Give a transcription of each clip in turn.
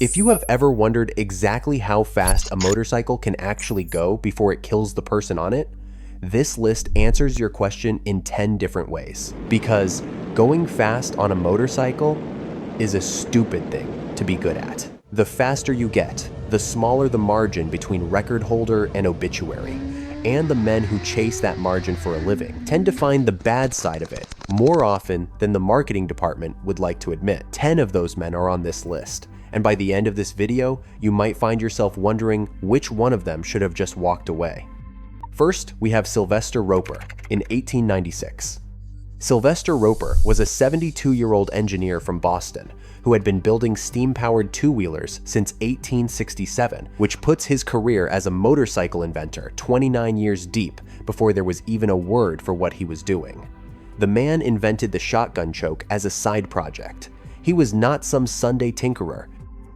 If you have ever wondered exactly how fast a motorcycle can actually go before it kills the person on it, this list answers your question in 10 different ways. Because going fast on a motorcycle is a stupid thing to be good at. The faster you get, the smaller the margin between record holder and obituary. And the men who chase that margin for a living tend to find the bad side of it more often than the marketing department would like to admit. 10 of those men are on this list. And by the end of this video, you might find yourself wondering which one of them should have just walked away. First, we have Sylvester Roper in 1896. Sylvester Roper was a 72-year-old engineer from Boston who had been building steam-powered two-wheelers since 1867, which puts his career as a motorcycle inventor 29 years deep before there was even a word for what he was doing. The man invented the shotgun choke as a side project. He was not some Sunday tinkerer.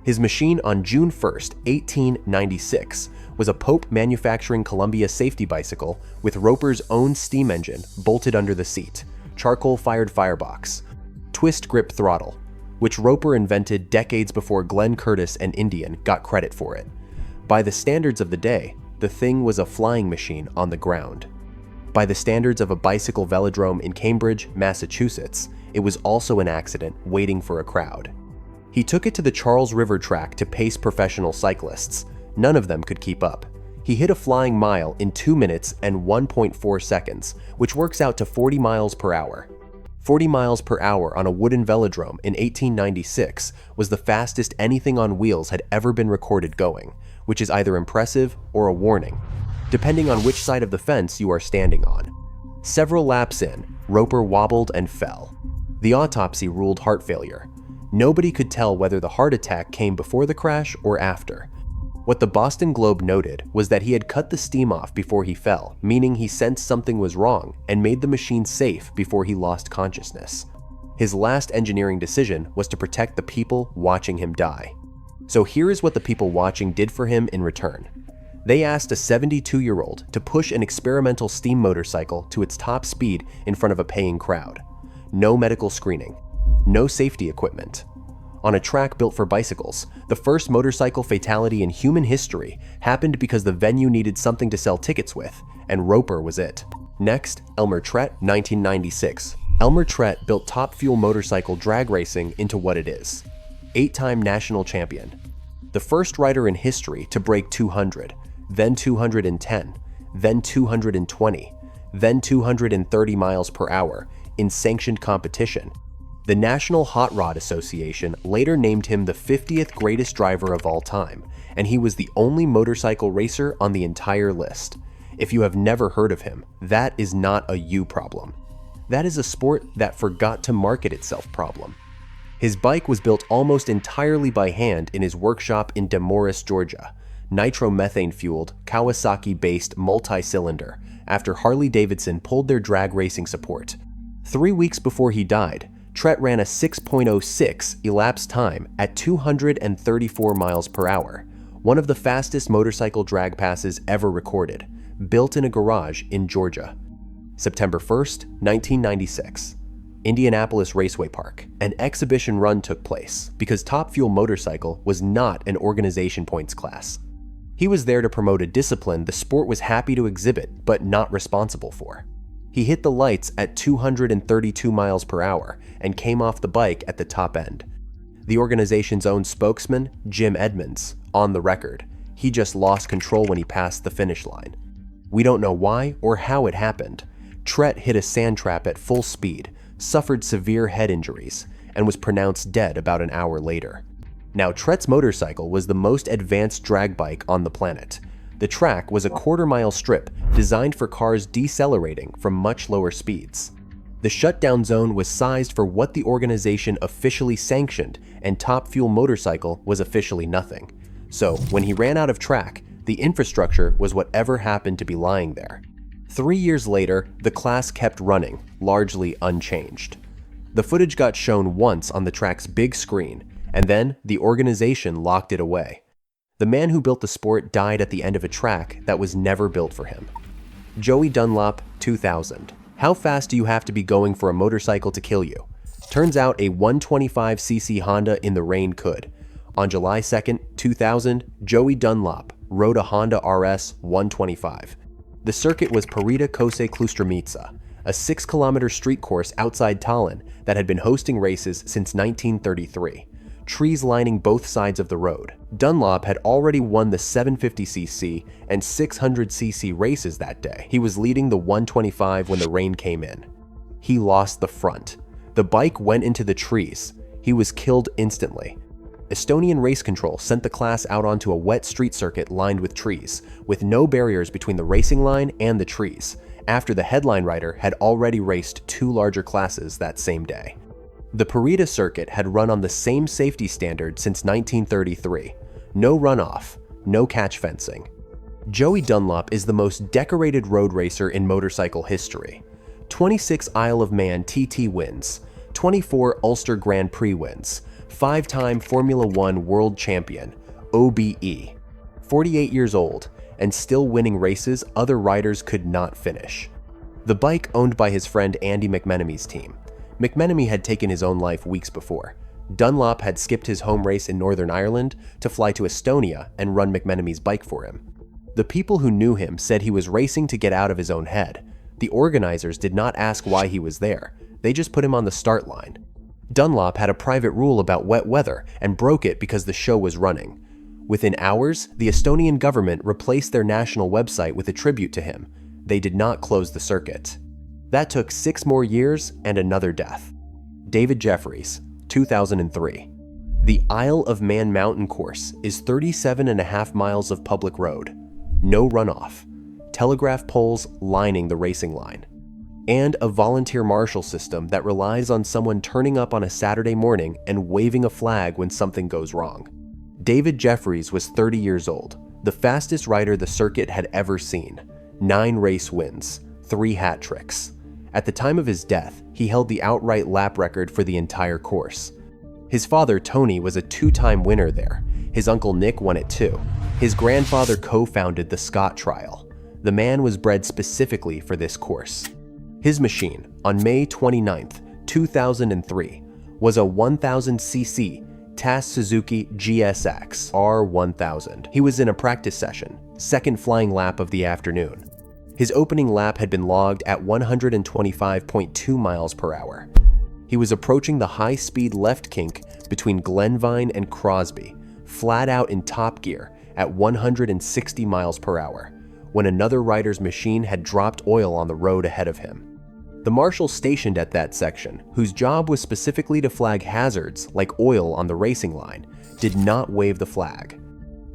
His machine on June 1st, 1896, was a Pope Manufacturing Columbia safety bicycle with Roper's own steam engine bolted under the seat, charcoal-fired firebox, twist grip throttle, which Roper invented decades before Glenn Curtis and Indian got credit for it. By the standards of the day, the thing was a flying machine on the ground. By the standards of a bicycle velodrome in Cambridge, Massachusetts, it was also an accident waiting for a crowd. He took it to the Charles River track to pace professional cyclists. None of them could keep up. He hit a flying mile in 2 minutes and 1.4 seconds, which works out to 40 miles per hour. 40 miles per hour on a wooden velodrome in 1896 was the fastest anything on wheels had ever been recorded going, which is either impressive or a warning, depending on which side of the fence you are standing on. Several laps in, Roper wobbled and fell. The autopsy ruled heart failure. Nobody could tell whether the heart attack came before the crash or after. What the Boston Globe noted was that he had cut the steam off before he fell, meaning he sensed something was wrong and made the machine safe before he lost consciousness. His last engineering decision was to protect the people watching him die. So here is what the people watching did for him in return. They asked a 72-year-old to push an experimental steam motorcycle to its top speed in front of a paying crowd. No medical screening. No safety equipment. On a track built for bicycles, the first motorcycle fatality in human history happened because the venue needed something to sell tickets with, and Roper was it. Next, Elmer Trett, 1996. Elmer Trett built Top Fuel motorcycle drag racing into what it is. 8-time national champion. The first rider in history to break 200, then 210, then 220, then 230 miles per hour in sanctioned competition. The National Hot Rod Association later named him the 50th greatest driver of all time, and he was the only motorcycle racer on the entire list. If you have never heard of him, that is not a you problem. That is a sport that forgot to market itself problem. His bike was built almost entirely by hand in his workshop in Demorest, Georgia, nitromethane-fueled, Kawasaki-based multi-cylinder, after Harley-Davidson pulled their drag racing support. 3 weeks before he died, Trett ran a 6.06 elapsed time at 234 miles per hour, one of the fastest motorcycle drag passes ever recorded, built in a garage in Georgia. September 1st, 1996. Indianapolis Raceway Park. An exhibition run took place because Top Fuel Motorcycle was not an organization points class. He was there to promote a discipline the sport was happy to exhibit but not responsible for. He hit the lights at 232 miles per hour and came off the bike at the top end. The organization's own spokesman, Jim Edmonds, on the record, he just lost control when he passed the finish line. We don't know why or how it happened. Trett hit a sand trap at full speed, suffered severe head injuries, and was pronounced dead about an hour later. Now, Trett's motorcycle was the most advanced drag bike on the planet. The track was a quarter-mile strip designed for cars decelerating from much lower speeds. The shutdown zone was sized for what the organization officially sanctioned, and Top Fuel Motorcycle was officially nothing. So, when he ran out of track, the infrastructure was whatever happened to be lying there. 3 years later, the class kept running, largely unchanged. The footage got shown once on the track's big screen, and then the organization locked it away. The man who built the sport died at the end of a track that was never built for him. Joey Dunlop, 2000. How fast do you have to be going for a motorcycle to kill you? Turns out a 125cc Honda in the rain could. On July 2, 2000, Joey Dunlop rode a Honda RS 125. The circuit was Parita Kose Klustramica, a 6-kilometer street course outside Tallinn that had been hosting races since 1933. Trees lining both sides of the road. Dunlop had already won the 750cc and 600cc races that day. He was leading the 125 when the rain came in. He lost the front. The bike went into the trees. He was killed instantly. Estonian Race Control sent the class out onto a wet street circuit lined with trees, with no barriers between the racing line and the trees, after the headline rider had already raced 2 larger classes that same day. The Parita circuit had run on the same safety standard since 1933. No runoff, no catch fencing. Joey Dunlop is the most decorated road racer in motorcycle history. 26 Isle of Man TT wins, 24 Ulster Grand Prix wins, 5-time Formula One World Champion, OBE. 48 years old, and still winning races other riders could not finish. The bike owned by his friend Andy McMenemy's team. McMenemy had taken his own life weeks before. Dunlop had skipped his home race in Northern Ireland to fly to Estonia and run McMenemy's bike for him. The people who knew him said he was racing to get out of his own head. The organizers did not ask why he was there. They just put him on the start line. Dunlop had a private rule about wet weather and broke it because the show was running. Within hours, the Estonian government replaced their national website with a tribute to him. They did not close the circuit. That took 6 more years and another death. David Jeffries, 2003. The Isle of Man mountain course is 37.5 miles of public road. No runoff. Telegraph poles lining the racing line. And a volunteer marshal system that relies on someone turning up on a Saturday morning and waving a flag when something goes wrong. David Jeffries was 30 years old, the fastest rider the circuit had ever seen. 9 race wins, 3 hat tricks. At the time of his death, he held the outright lap record for the entire course. His father, Tony, was a 2-time winner there. His uncle Nick won it too. His grandfather co-founded the Scott Trial. The man was bred specifically for this course. His machine, on May 29, 2003, was a 1000cc TAS Suzuki GSX R1000. He was in a practice session, second flying lap of the afternoon. His opening lap had been logged at 125.2 miles per hour. He was approaching the high-speed left kink between Glenvine and Crosby, flat out in top gear at 160 miles per hour, when another rider's machine had dropped oil on the road ahead of him. The marshal stationed at that section, whose job was specifically to flag hazards like oil on the racing line, did not wave the flag.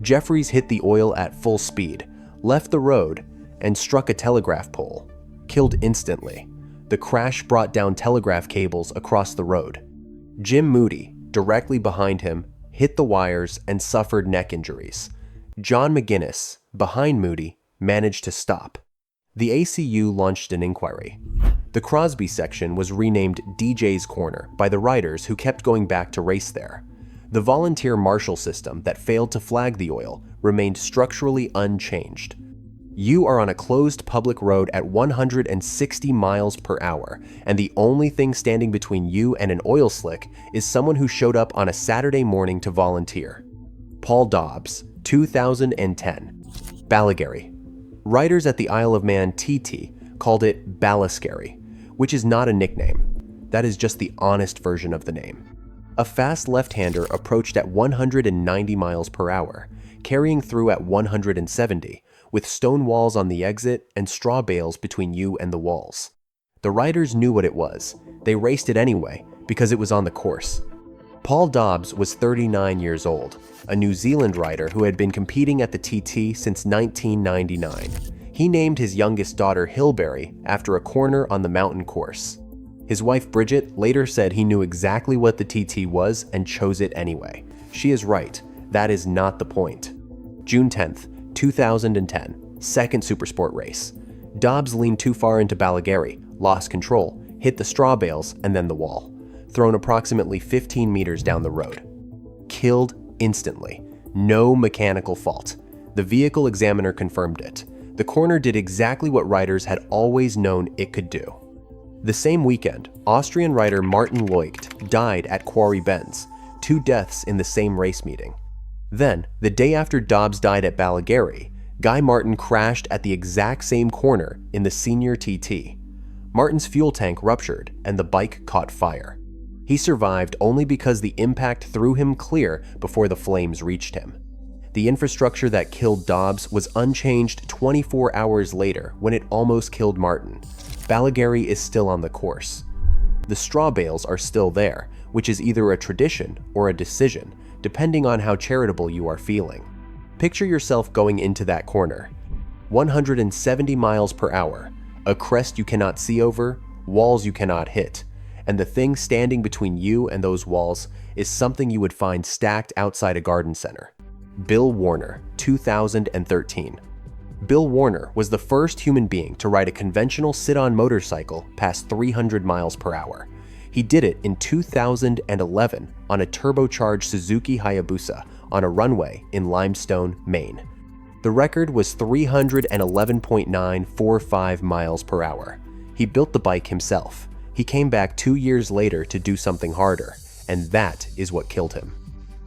Jeffries hit the oil at full speed, left the road, and struck a telegraph pole, killed instantly. The crash brought down telegraph cables across the road. Jim Moody, directly behind him, hit the wires and suffered neck injuries. John McGuinness, behind Moody, managed to stop. The ACU launched an inquiry. The Crosby section was renamed DJ's Corner by the riders who kept going back to race there. The volunteer marshal system that failed to flag the oil remained structurally unchanged. You are on a closed public road at 160 miles per hour, and the only thing standing between you and an oil slick is someone who showed up on a Saturday morning to volunteer. Paul Dobbs, 2010. Ballygarry. Riders at the Isle of Man TT called it Ballascary, which is not a nickname. That is just the honest version of the name. A fast left-hander approached at 190 miles per hour, carrying through at 170, with stone walls on the exit and straw bales between you and the walls. The riders knew what it was. They raced it anyway, because it was on the course. Paul Dobbs was 39 years old, a New Zealand rider who had been competing at the TT since 1999. He named his youngest daughter Hilberry after a corner on the mountain course. His wife Bridget later said he knew exactly what the TT was and chose it anyway. She is right, that is not the point. June 10th, 2010, second Supersport race. Dobbs leaned too far into Ballygarry, lost control, hit the straw bales and then the wall, thrown approximately 15 meters down the road. Killed instantly. No mechanical fault. The vehicle examiner confirmed it. The corner did exactly what riders had always known it could do. The same weekend, Austrian rider Martin Leucht died at Quarry Bends. 2 deaths in the same race meeting. Then, the day after Dobbs died at Ballygarry, Guy Martin crashed at the exact same corner in the senior TT. Martin's fuel tank ruptured and the bike caught fire. He survived only because the impact threw him clear before the flames reached him. The infrastructure that killed Dobbs was unchanged 24 hours later when it almost killed Martin. Ballygarry is still on the course. The straw bales are still there, which is either a tradition or a decision, depending on how charitable you are feeling. Picture yourself going into that corner. 170 miles per hour, a crest you cannot see over, walls you cannot hit, and the thing standing between you and those walls is something you would find stacked outside a garden center. Bill Warner, 2013. Bill Warner was the first human being to ride a conventional sit-on motorcycle past 300 miles per hour. He did it in 2011 on a turbocharged Suzuki Hayabusa on a runway in Limestone, Maine. The record was 311.945 miles per hour. He built the bike himself. He came back 2 years later to do something harder, and that is what killed him.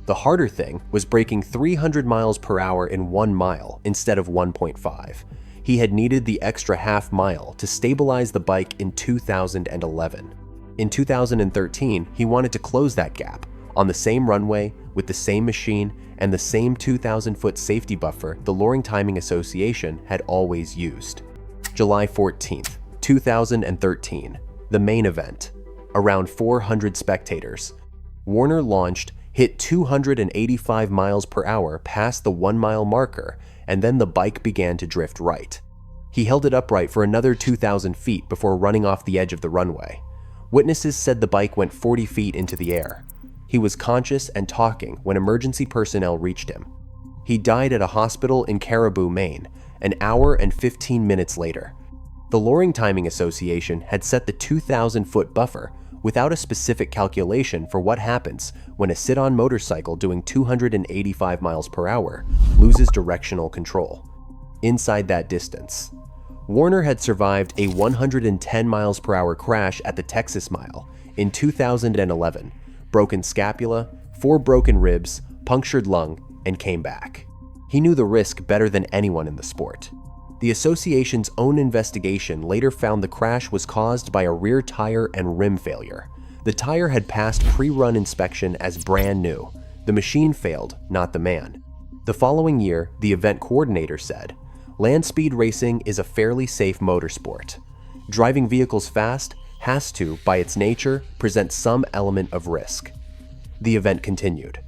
The harder thing was breaking 300 miles per hour in 1 mile instead of 1.5. He had needed the extra half mile to stabilize the bike in 2011. In 2013, he wanted to close that gap on the same runway with the same machine and the same 2,000-foot safety buffer the Loring Timing Association had always used. July 14th, 2013. The main event. Around 400 spectators. Warner launched, hit 285 miles per hour past the 1 mile marker, and then the bike began to drift right. He held it upright for another 2,000 feet before running off the edge of the runway. Witnesses said the bike went 40 feet into the air. He was conscious and talking when emergency personnel reached him. He died at a hospital in Caribou, Maine, an hour and 15 minutes later. The Loring Timing Association had set the 2,000-foot buffer without a specific calculation for what happens when a sit-on motorcycle doing 285 miles per hour loses directional control. Inside that distance, Warner had survived a 110 miles per hour crash at the Texas Mile in 2011, broken scapula, 4 broken ribs, punctured lung, and came back. He knew the risk better than anyone in the sport. The association's own investigation later found the crash was caused by a rear tire and rim failure. The tire had passed pre-run inspection as brand new. The machine failed, not the man. The following year, the event coordinator said, "Land speed racing is a fairly safe motorsport. Driving vehicles fast has to, by its nature, present some element of risk." The event continued.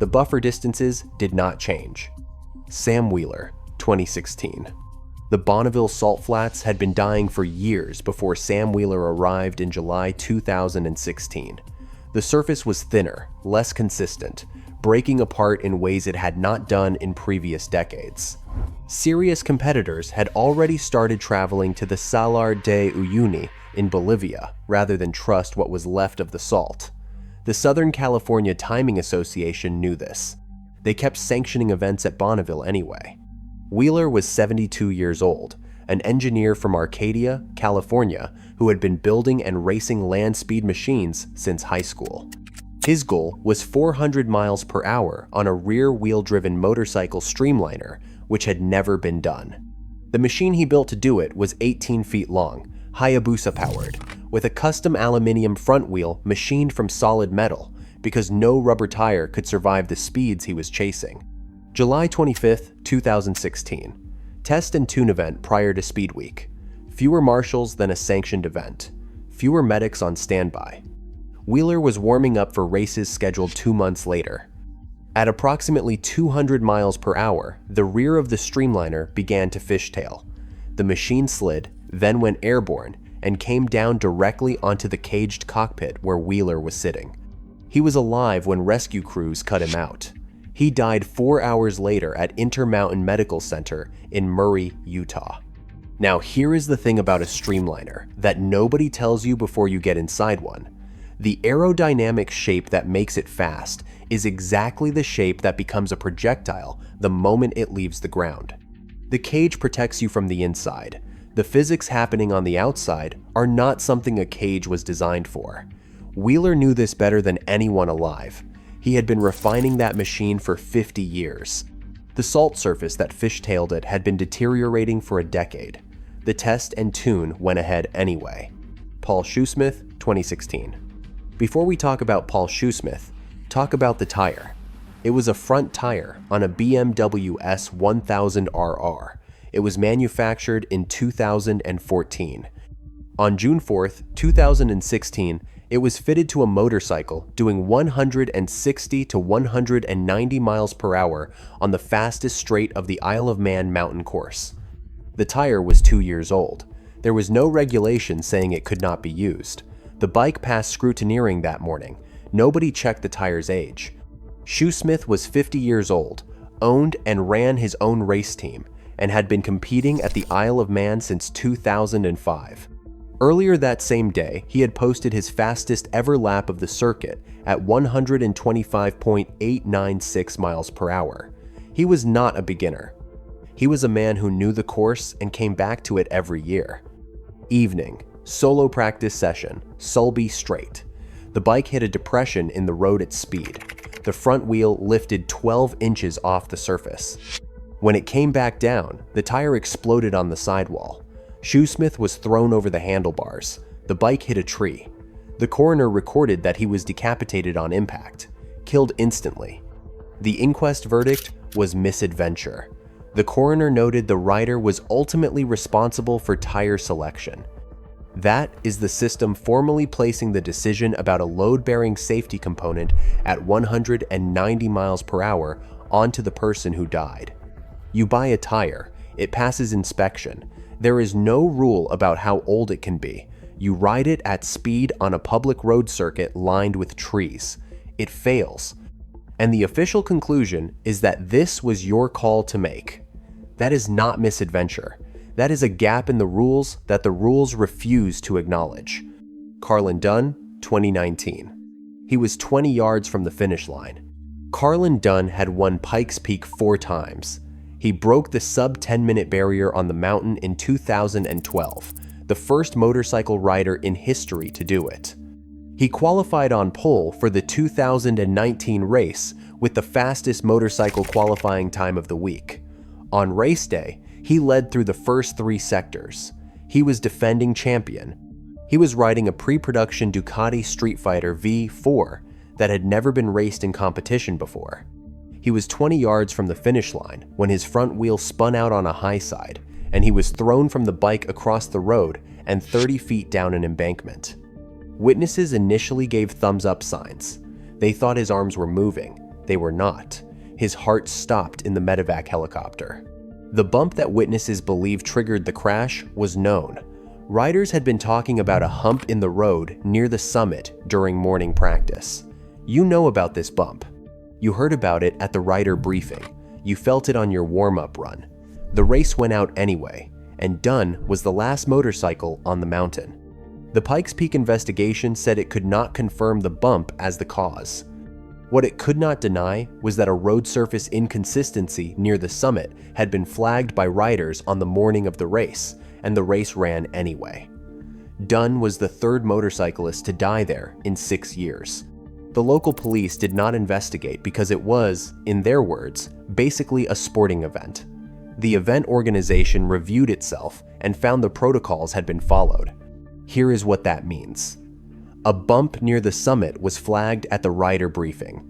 The buffer distances did not change. Sam Wheeler, 2016. The Bonneville salt flats had been dying for years before Sam Wheeler arrived in July 2016. The surface was thinner, less consistent, breaking apart in ways it had not done in previous decades. Serious competitors had already started traveling to the Salar de Uyuni in Bolivia rather than trust what was left of the salt. The Southern California Timing Association knew this. They kept sanctioning events at Bonneville anyway. Wheeler was 72 years old, an engineer from Arcadia, California, who had been building and racing land speed machines since high school. His goal was 400 miles per hour on a rear-wheel-driven motorcycle streamliner, which had never been done. The machine he built to do it was 18 feet long, Hayabusa-powered, with a custom aluminium front wheel machined from solid metal, because no rubber tire could survive the speeds he was chasing. July 25, 2016. Test and tune event prior to Speed Week. Fewer marshals than a sanctioned event. Fewer medics on standby. Wheeler was warming up for races scheduled 2 months later. At approximately 200 miles per hour, the rear of the streamliner began to fishtail. The machine slid, then went airborne, and came down directly onto the caged cockpit where Wheeler was sitting. He was alive when rescue crews cut him out. He died 4 hours later at Intermountain Medical Center in Murray, Utah. Now here is the thing about a streamliner that nobody tells you before you get inside one. The aerodynamic shape that makes it fast is exactly the shape that becomes a projectile the moment it leaves the ground. The cage protects you from the inside. The physics happening on the outside are not something a cage was designed for. Wheeler knew this better than anyone alive. He had been refining that machine for 50 years. The salt surface that fishtailed it had been deteriorating for a decade. The test and tune went ahead anyway. Paul Shoesmith, 2016. Before we talk about Paul Shoesmith, talk about the tire. It was a front tire on a BMW S1000RR. It was manufactured in 2014. On June 4th, 2016, it was fitted to a motorcycle doing 160 to 190 miles per hour on the fastest straight of the Isle of Man mountain course. The tire was 2 years old. There was no regulation saying it could not be used. The bike passed scrutineering that morning. Nobody checked the tire's age. Shoesmith was 50 years old, owned and ran his own race team, and had been competing at the Isle of Man since 2005. Earlier that same day, he had posted his fastest ever lap of the circuit at 125.896 miles per hour. He was not a beginner. He was a man who knew the course and came back to it every year. Evening, solo practice session, Sulby Straight. The bike hit a depression in the road at speed. The front wheel lifted 12 inches off the surface. When it came back down, the tire exploded on the sidewall. Shoesmith was thrown over the handlebars. The bike hit a tree. The coroner recorded that he was decapitated on impact, killed instantly. The inquest verdict was misadventure. The coroner noted the rider was ultimately responsible for tire selection. That is the system formally placing the decision about a load-bearing safety component at 190 miles per hour onto the person who died. You buy a tire, it passes inspection. There is no rule about how old it can be. You ride it at speed on a public road circuit lined with trees. It fails. And the official conclusion is that this was your call to make. That is not misadventure. That is a gap in the rules that the rules refuse to acknowledge. Carlin Dunn, 2019. He was 20 yards from the finish line. Carlin Dunn had won Pikes Peak 4 times. He broke the sub-10-minute barrier on the mountain in 2012, the first motorcycle rider in history to do it. He qualified on pole for the 2019 race with the fastest motorcycle qualifying time of the week. On race day, he led through the first 3 sectors. He was defending champion. He was riding a pre-production Ducati Street Fighter V4 that had never been raced in competition before. He was 20 yards from the finish line when his front wheel spun out on a high side, and he was thrown from the bike across the road and 30 feet down an embankment. Witnesses initially gave thumbs-up signs. They thought his arms were moving. They were not. His heart stopped in the medevac helicopter. The bump that witnesses believe triggered the crash was known. Riders had been talking about a hump in the road near the summit during morning practice. You know about this bump. You heard about it at the rider briefing. You felt it on your warm-up run. The race went out anyway, and Dunn was the last motorcycle on the mountain. The Pikes Peak investigation said it could not confirm the bump as the cause. What it could not deny was that a road surface inconsistency near the summit had been flagged by riders on the morning of the race, and the race ran anyway. Dunn was the 3rd motorcyclist to die there in 6 years. The local police did not investigate because it was, in their words, basically a sporting event. The event organization reviewed itself and found the protocols had been followed. Here is what that means. A bump near the summit was flagged at the rider briefing.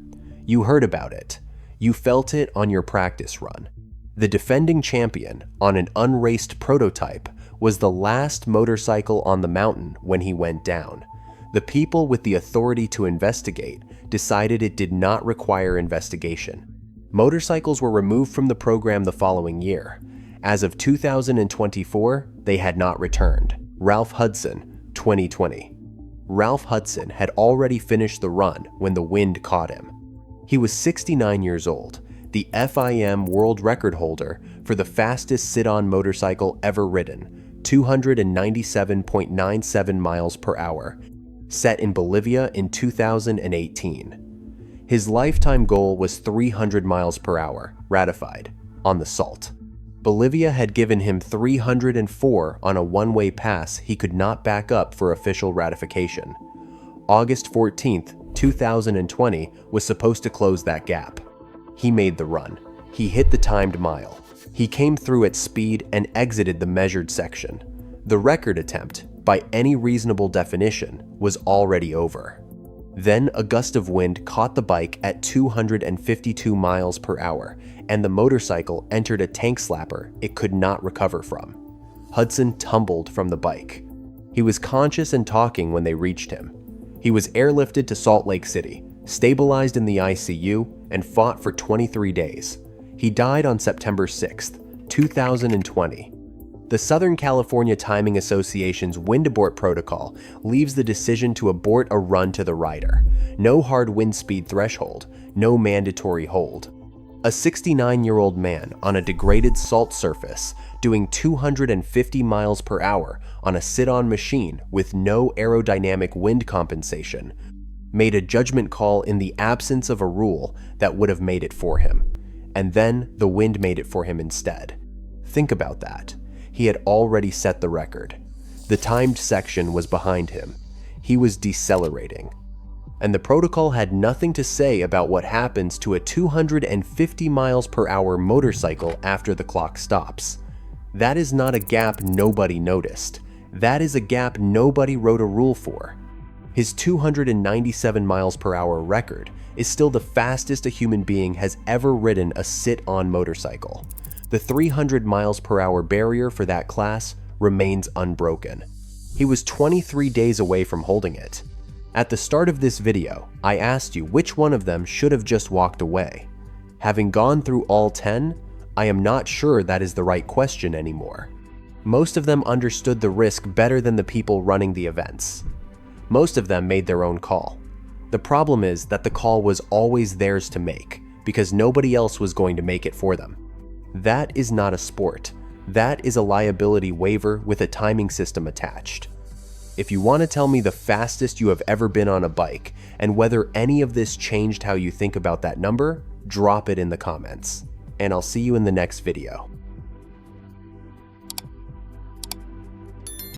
You heard about it. You felt it on your practice run. The defending champion, on an unraced prototype, was the last motorcycle on the mountain when he went down. The people with the authority to investigate decided it did not require investigation. Motorcycles were removed from the program the following year. As of 2024, they had not returned. Ralph Hudson, 2020. Ralph Hudson had already finished the run when the wind caught him. He was 69 years old, the FIM world record holder for the fastest sit-on motorcycle ever ridden, 297.97 miles per hour, set in Bolivia in 2018. His lifetime goal was 300 miles per hour, ratified, on the salt. Bolivia had given him 304 on a one-way pass he could not back up for official ratification. August 14th, 2020 was supposed to close that gap. He made the run. He hit the timed mile. He came through at speed and exited the measured section. The record attempt, by any reasonable definition, was already over. Then a gust of wind caught the bike at 252 miles per hour, and the motorcycle entered a tank slapper it could not recover from. Hudson tumbled from the bike. He was conscious and talking when they reached him. He was airlifted to Salt Lake City, stabilized in the ICU, and fought for 23 days. He died on September 6, 2020. The Southern California Timing Association's wind abort protocol leaves the decision to abort a run to the rider. No hard wind speed threshold, no mandatory hold. A 69-year-old man on a degraded salt surface doing 250 miles per hour on a sit-on machine with no aerodynamic wind compensation made a judgment call in the absence of a rule that would have made it for him. And then the wind made it for him instead. Think about that. He had already set the record. The timed section was behind him. He was decelerating. And the protocol had nothing to say about what happens to a 250 miles per hour motorcycle after the clock stops. That is not a gap nobody noticed. That is a gap nobody wrote a rule for. His 297 miles per hour record is still the fastest a human being has ever ridden a sit-on motorcycle. The 300 miles per hour barrier for that class remains unbroken. He was 23 days away from holding it. At the start of this video, I asked you which one of them should have just walked away. Having gone through all 10, I am not sure that is the right question anymore. Most of them understood the risk better than the people running the events. Most of them made their own call. The problem is that the call was always theirs to make, because nobody else was going to make it for them. That is not a sport. That is a liability waiver with a timing system attached. If you want to tell me the fastest you have ever been on a bike, and whether any of this changed how you think about that number, drop it in the comments. And I'll see you in the next video.